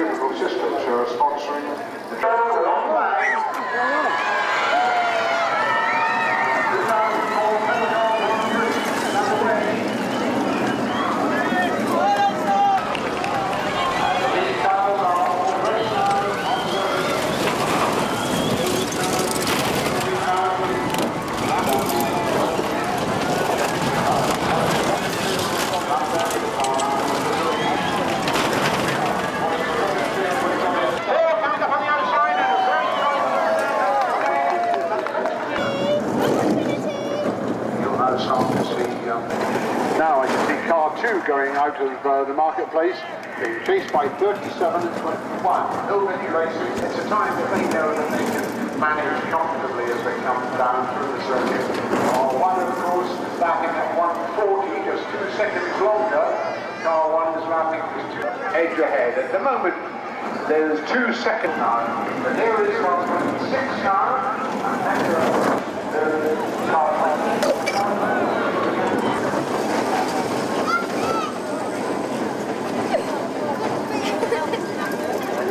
Centrifugal Systems who are sponsoring the Now I can see car 2 going out of the marketplace, being chased by 37 and 21. Nobody racing. It's a time that they know that they can manage comfortably as they come down through the circuit. One, of course, is lapping at 140, just 2 seconds longer. Car 1 is lapping just 2 edge ahead. At the moment, there's 2 seconds now. But there is 126 now, and then there's car 1.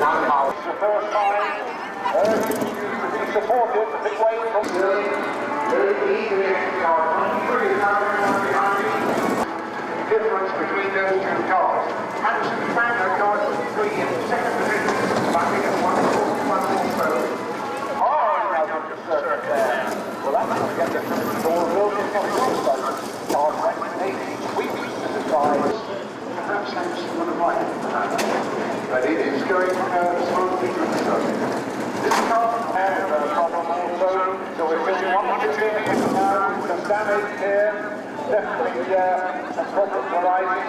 Now it's the first time urging you to be supported a bit away from the car 23 is now going behind you. The difference between those two cars. Hampshire found her car 23 in second position, lapping at 141 or so. Oh, right on the circuit there. Well, that's going to get you through the door. Will be coming also. Car 28 sweeps to the sides. Perhaps Hampshire would have liked but it is going smoothly through the circuit. This car has a problem also, so we're feeling one now, some damage here, definitely some problems arising.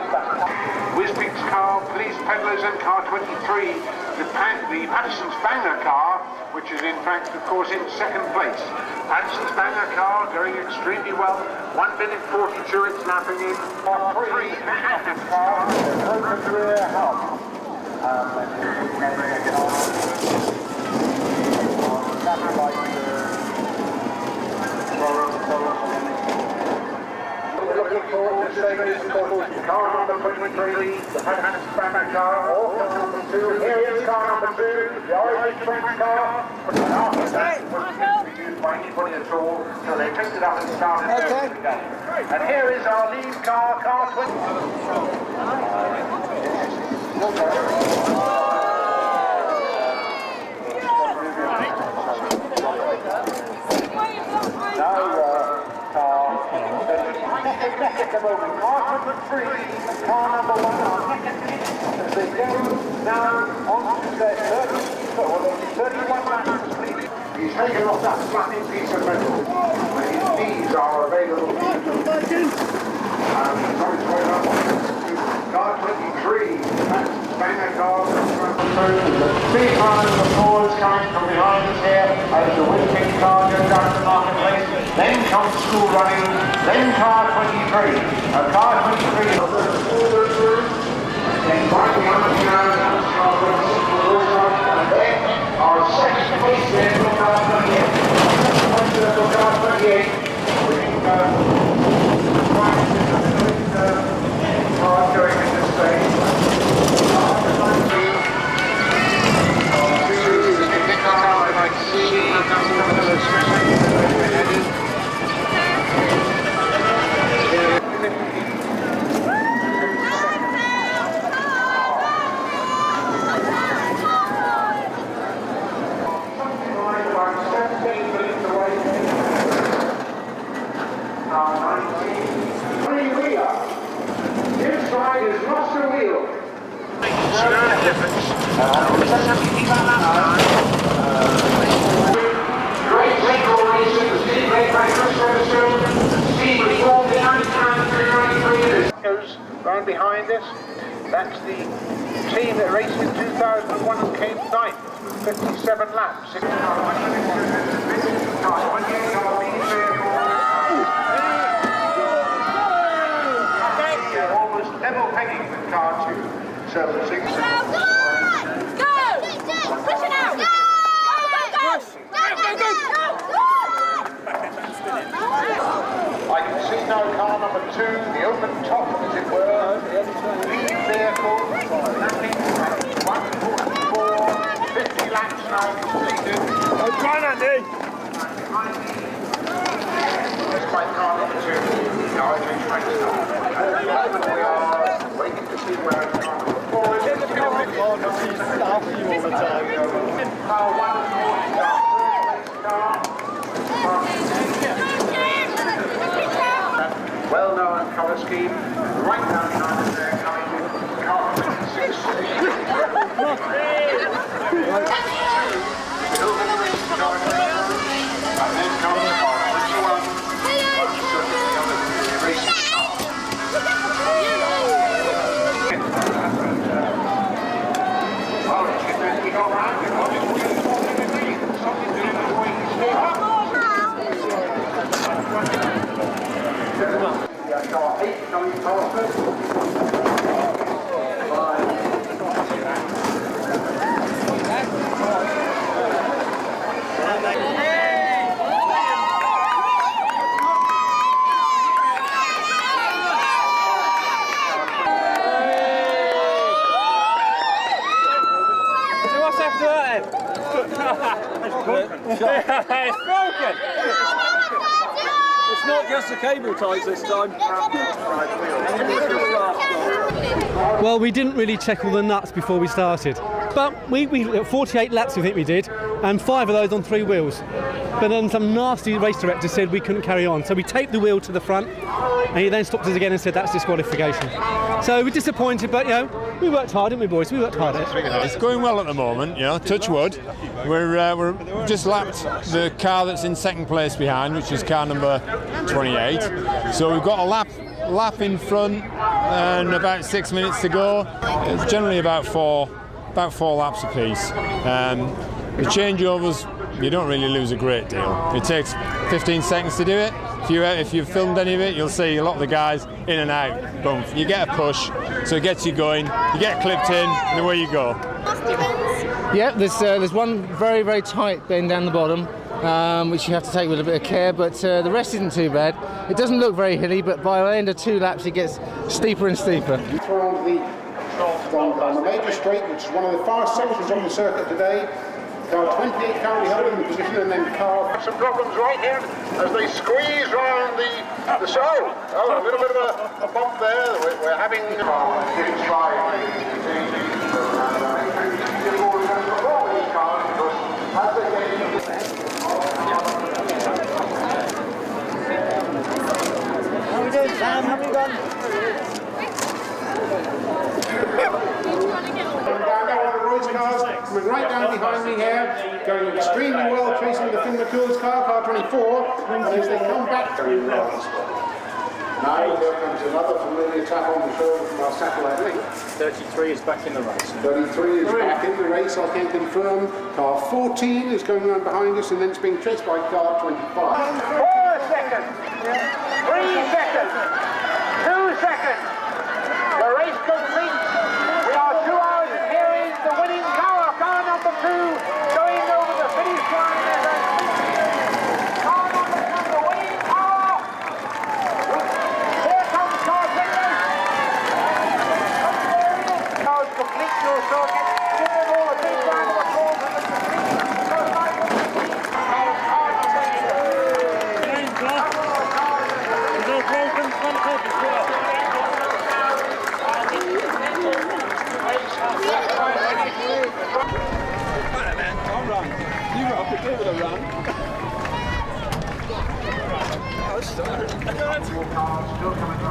Wisbig's car, police peddlers and car 23, the Patterson's Banger car, which is in fact, of course, in second place. Patterson's Banger car going extremely well, 1 minute 42 it's lapping in. Car 3, Manhattan car, broken rear hump. Looking forward to seeing this car number 23, the Patterson's Banger car, also number 2. Here is car number 2, the Irish French car. After that, it wasn't be used by anybody at all, so they picked it up and started moving again. And here is our lead car, car 20. At the moment, car number 3 and car number 1 are as they go now on to their 31 laps lead. He's taken off that flattened piece of metal, and his knees are available. And he's on his way up to car 23, Patterson's Banger car. The 3 car number 4 is coming from behind us here as the Wisbig car goes down to the marketplace. Then comes school running, then car 23. Car 23 is then right behind you now, car 26, and then our second place vehicle, car 28. Car 28, with cars going in this stage. Round behind us, that's the team that raced in 2001 and came ninth with 57 laps. Almost level pegging with car 2, so 6. Go! Push it out! Go! I can see now car number 2, the open top, as it were, lead vehicle, lapping at 140. It's quite calm in the two. Now it's reached right stop. At the moment we are waiting to see where it's going to go forward. Car 140 well-known colour scheme. Right down behind us there coming car 26. And then comes car 21. Car 8 coming past us. It's broken! It's not just the cable ties this time. Well, we didn't really check all the nuts before we started, but we 48 laps I think we did, and 5 of those on 3 wheels. But then some nasty race director said we couldn't carry on, so we taped the wheel to the front, and he then stopped us again and said that's disqualification. So we're disappointed, but you know, we worked hard, didn't we, boys? We worked hard. It's going well at the moment, you know, touch wood. We're just lapped the car that's in second place behind, which is car number 28. So we've got a lap in front and about 6 minutes to go. It's generally about four laps apiece. The changeovers, you don't really lose a great deal. It takes 15 seconds to do it. If you've filmed any of it, you'll see a lot of the guys in and out. Boom. You get a push, so it gets you going. You get clipped in, and away you go. Yeah, there's one very, very tight bend down the bottom, which you have to take with a bit of care, but the rest isn't too bad. It doesn't look very hilly, but by the end of 2 laps, it gets steeper and steeper. On the major straight, which is one of the fast sections on the circuit today. Car 28 currently holding the position, and then car... Some problems right here as they squeeze round the show. Oh, a little bit of a bump there. We're having... How are we doing, Sam? Have we gone? Cars coming right down behind me here, going extremely well, chasing the Finn McCool's car 24, and as they come back to him now here comes another familiar tap on the shoulder from our satellite link. 33 is back in the race. 33 is back in the race, I can confirm. Car 14 is going around behind us, and then it's being chased by car 25. 4 seconds, 3 seconds, 2 seconds, the race complete. We are 2 hours and here is the winning car number 2, going over the finish line as a car number 2, the winning car. Here comes car 28. Cars complete your circuit. Give them all a big round of applause for the Still coming